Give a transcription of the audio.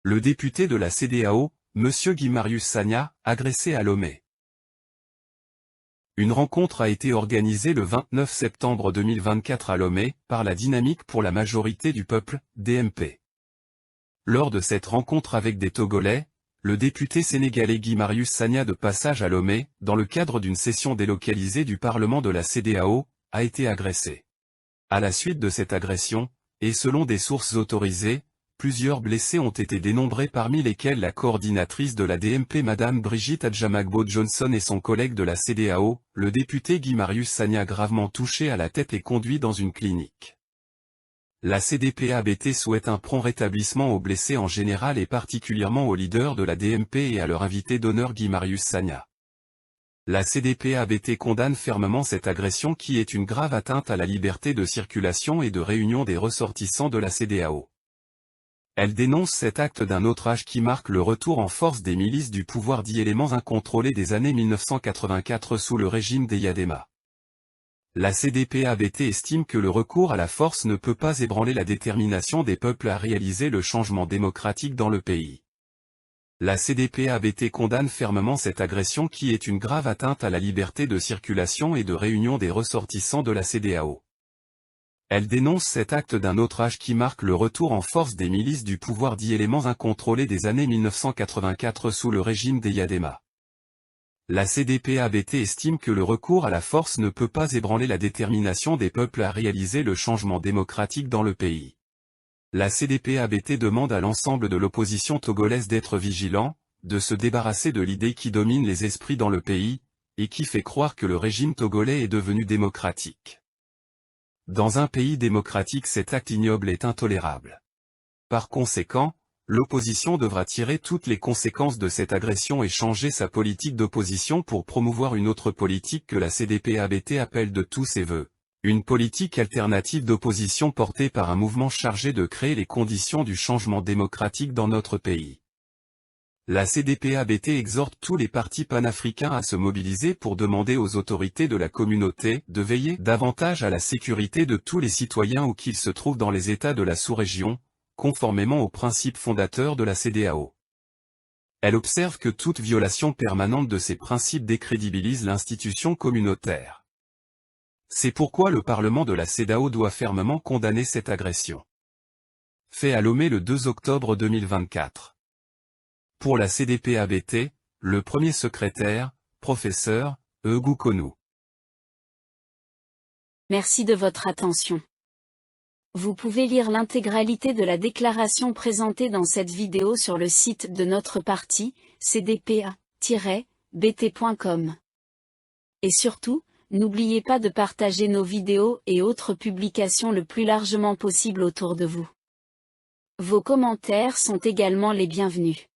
Le député de la CEDEAO, M. Guy-Marius Sagna, agressé à Lomé. Une rencontre a été organisée le 29 septembre 2024 à Lomé, par la Dynamique pour la majorité du peuple, DMP. Lors de cette rencontre avec des Togolais, le député sénégalais Guy-Marius Sagna de passage à Lomé, dans le cadre d'une session délocalisée du Parlement de la CEDEAO, a été agressé. À la suite de cette agression, et selon des sources autorisées, plusieurs blessés ont été dénombrés parmi lesquels la coordinatrice de la DMP Madame Brigitte Adjamagbo-Johnson et son collègue de la CEDEAO, le député Guy-Marius Sagna gravement touché à la tête et conduit dans une clinique. La CDPABT souhaite un prompt rétablissement aux blessés en général et particulièrement aux leaders de la DMP et à leur invité d'honneur Guy-Marius Sagna. La CDPABT condamne fermement cette agression qui est une grave atteinte à la liberté de circulation et de réunion des ressortissants de la CEDEAO. Elle dénonce cet acte d'un outrage qui marque le retour en force des milices du pouvoir dit éléments incontrôlés des années 1984 sous le régime des Yadema. La CDPABT estime que le recours à la force ne peut pas ébranler la détermination des peuples à réaliser le changement démocratique dans le pays. La CDPABT condamne fermement cette agression qui est une grave atteinte à la liberté de circulation et de réunion des ressortissants de la CEDEAO. Elle dénonce cet acte d'un outrage qui marque le retour en force des milices du pouvoir dit éléments incontrôlés des années 1984 sous le régime des Yadema. La CDPABT estime que le recours à la force ne peut pas ébranler la détermination des peuples à réaliser le changement démocratique dans le pays. La CDPABT demande à l'ensemble de l'opposition togolaise d'être vigilant, de se débarrasser de l'idée qui domine les esprits dans le pays, et qui fait croire que le régime togolais est devenu démocratique. Dans un pays démocratique, cet acte ignoble est intolérable. Par conséquent, l'opposition devra tirer toutes les conséquences de cette agression et changer sa politique d'opposition pour promouvoir une autre politique que la CDPABT appelle de tous ses vœux. Une politique alternative d'opposition portée par un mouvement chargé de créer les conditions du changement démocratique dans notre pays. La CDPABT exhorte tous les partis panafricains à se mobiliser pour demander aux autorités de la communauté de veiller davantage à la sécurité de tous les citoyens où qu'ils se trouvent dans les États de la sous-région, conformément aux principes fondateurs de la CEDEAO. Elle observe que toute violation permanente de ces principes décrédibilise l'institution communautaire. C'est pourquoi le Parlement de la CEDEAO doit fermement condamner cette agression. Fait à Lomé le 2 octobre 2024. Pour la CDPABT, le premier secrétaire, professeur, Egou Konou. Merci de votre attention. Vous pouvez lire l'intégralité de la déclaration présentée dans cette vidéo sur le site de notre parti, cdpa-bt.com. Et surtout, n'oubliez pas de partager nos vidéos et autres publications le plus largement possible autour de vous. Vos commentaires sont également les bienvenus.